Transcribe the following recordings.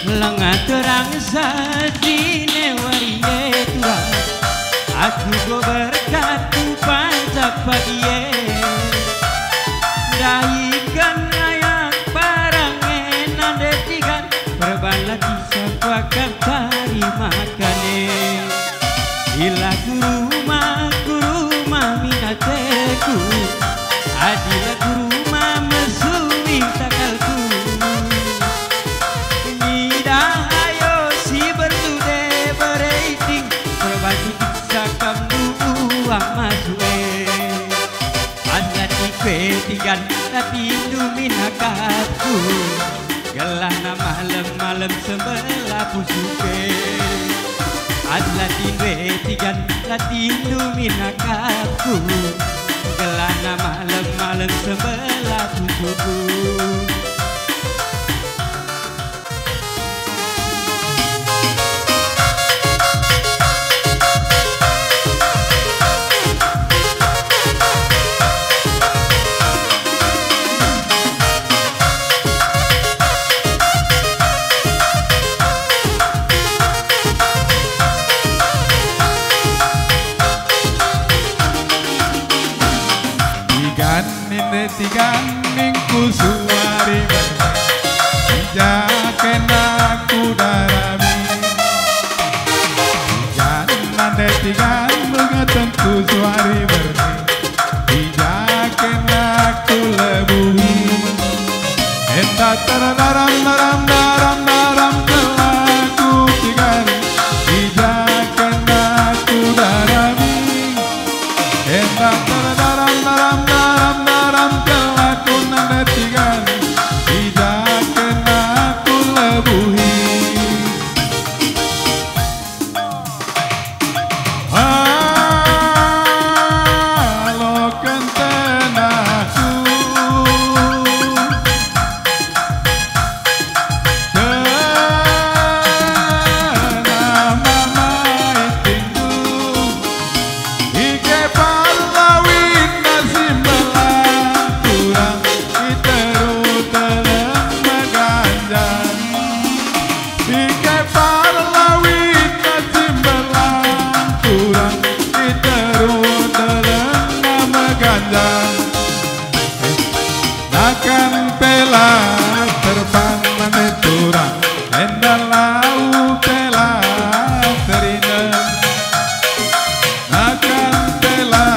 lengan terang sadine wariye turang aku go berkatu pancak pagiye dahikan ayang parangen andetikan berbala kisah pakam tari makane ila guruma minateku adila guruma mesumi takalku nida ayo si bertude bereiting berbagi kisah kamu uang masue adlati petikan tapi duminakatku gelana malam-malam sebelah pusuke adlatin petikan tapi duminakatku gelana malam-malam sebelah pusuku. Tigan minggu suari jaken aku darami tigan nande tigan mengatengku suari berni jaken aku lebuhi entah daram kelaku tigan jaken aku darami entah daram kelaku nanda tigan tidak kena ku lebuhi halo kentenaku kena mama itingku ike parlawin nasi kurang iteru teleng meganjan ike parlawin nasi kurang iteru teleng meganjan nakan pela terbang meneturang endalau pela terinem nakan pela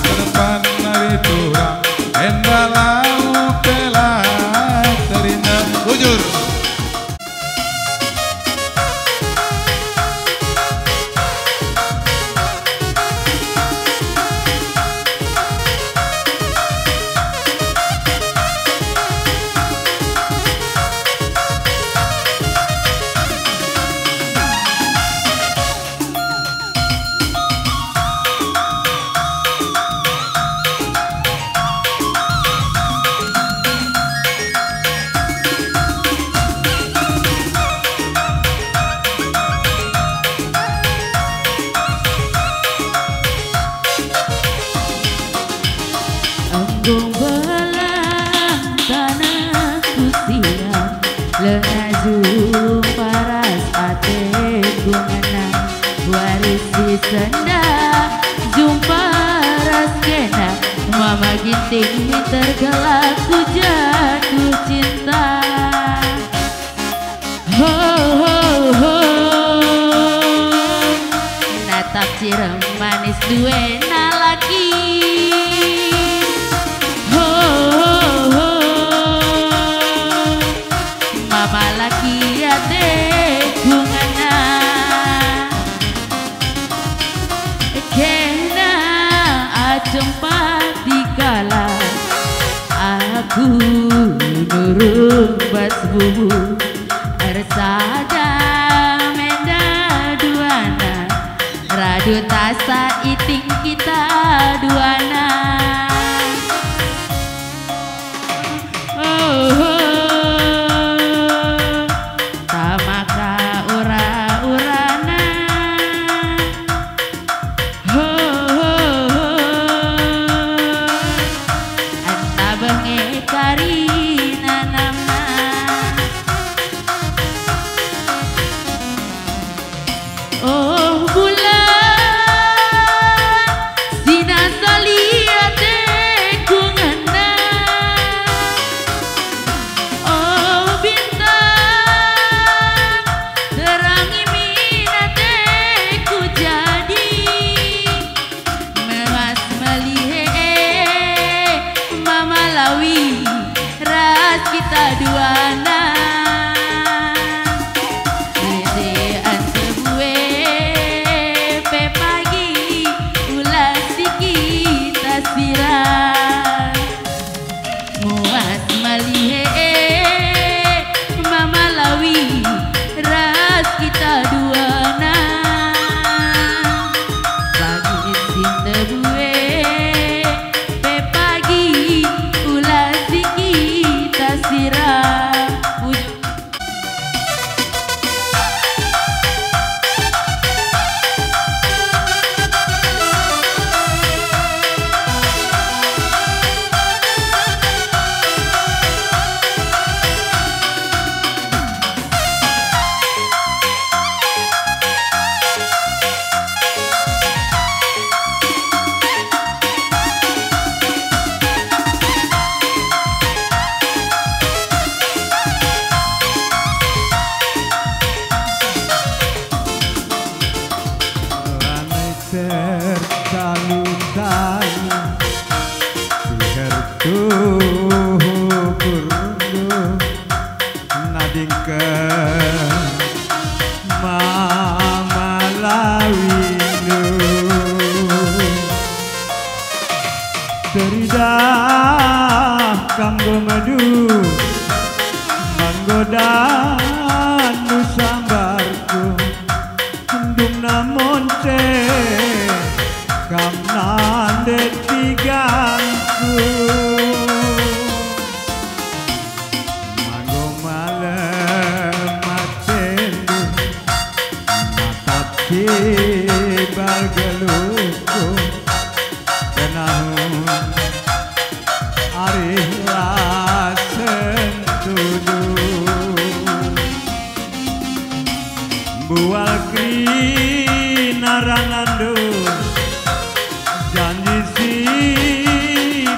terbang meneturang endalau pela terinem bujur Embung belang tanahku siang lengazung paras ate gunganang warisi senda jumpa ras kena mama ginting tergelak ku jatuh cinta ho ho ho natap cirem manis duena laki mama laki ade gungana kena acempat dikala aku nurung bas bubu ersada menda duana radu tasa iting kita duana tamaka ura-urana anta bengi karina nama Mama lawinu teridah kanggo madu manggoda nusambarku kendung namun kam nande tiganku manggo malam matendu matapki balgeluku kenahun arihlah sentudu bual krinarangandu janji si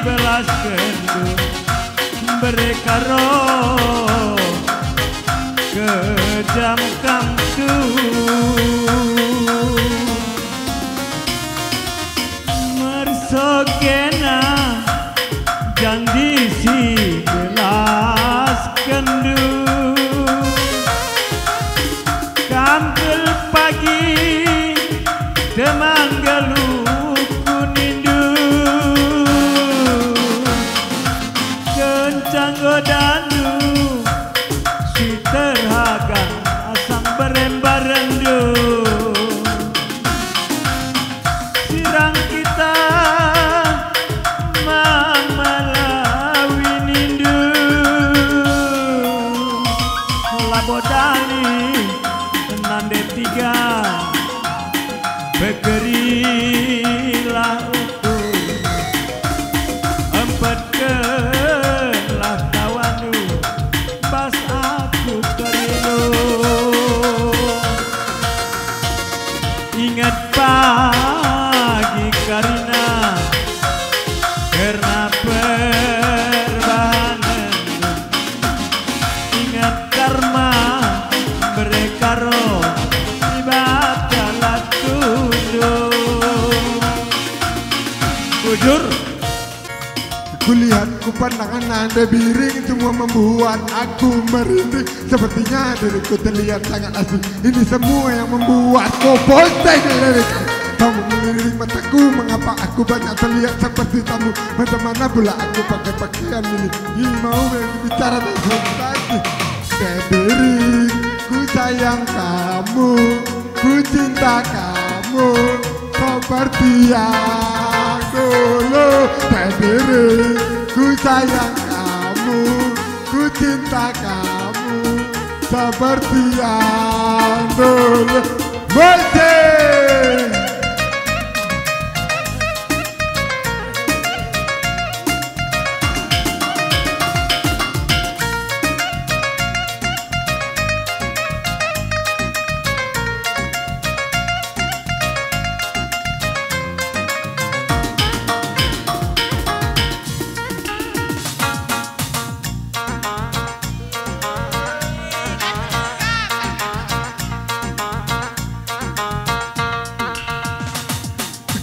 belas kendu berkaro kejam kamtu mersogena janji si belas kendu kampil pagi demanggalu kunindu kencang godanu si terhaga asang berembarendu sirang kita mama lawinindu labodani nande tiga bekerilah utuh empat kelah kawanu pas aku terilu ingat pagi karina karena perbanan ingat karma berekaro ibadalah tunduk bujur kulihat pandangan Anda biring semua membuat aku merinding sepertinya diriku terlihat sangat asing ini semua yang membuatku bosan lirik kamu melirik mataku mengapa aku banyak terlihat seperti tamu macam mana pula aku pakai pakaian ini mau bicara dan sensasi Baby, ku sayang kamu, ku cinta kamu seperti yang dulu. Baby, ku sayang kamu, ku cinta kamu seperti yang dulu. Musik.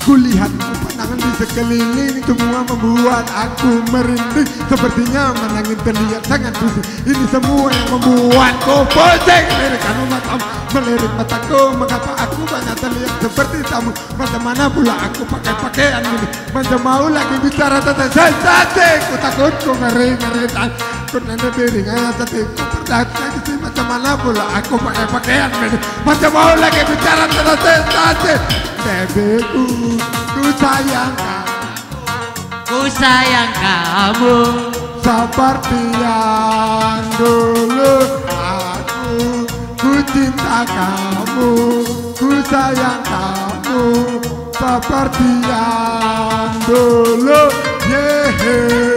Kulihat pandangan di sekeliling semua membuat aku merinding sepertinya menangis terlihat sangat pusing ini semua yang membuatku pusing melirik matamu melirik mataku mengapa aku banyak terlihat seperti tamu macam mana pula aku pakai pakaian ini macam mau lagi bicara tentang sensasi ku takut ku ngeri-ngeri takut nanti diri ngaya tadi ku perhatikan di sini macam mana pula aku pakai pakaian ini macam mau lagi bicara tentang sensasi Bebeku, ku sayang kamu seperti yang dulu ku cinta kamu, ku sayang kamu seperti yang dulu. Yeah.